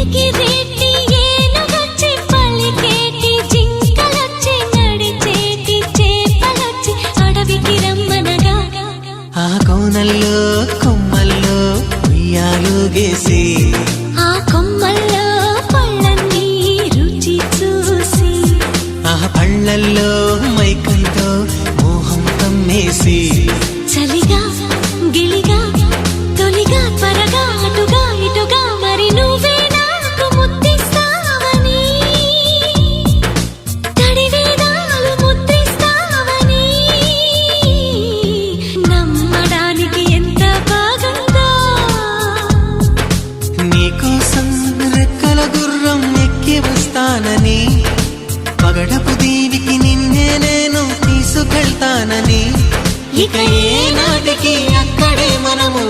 ఎగిరేటి ఏనుగొచ్చి పలికేటి జింకలొచ్చి నడిచేటి చేపలొచ్చి అడవికి రమ్మనగా ఆ కోనల్లో కొమ్మల్లో ఉయ్యాలుగేసి ఆ కొమ్మల్లో పళ్ళన్నీ రుచి చూసి ఆ పళ్ళల్లో మైకంతో మోహం కమ్మేసి చలిగా గిలిగా తొలిగా త్వరగా అటుగా ఇటుగా మరి నువ్వే నాకు ముద్దిస్తావని తడివేదాలు ముద్దిస్తావని నమ్మడానికి ఎంత బాగుందో నీకోసం రెక్కల గుర్రం ఎక్కి వస్తానని పగడపు దీవికి నిన్నే నేను తీసుకెళ్తానని ఇక ఏ నాటికి అక్కడే మనము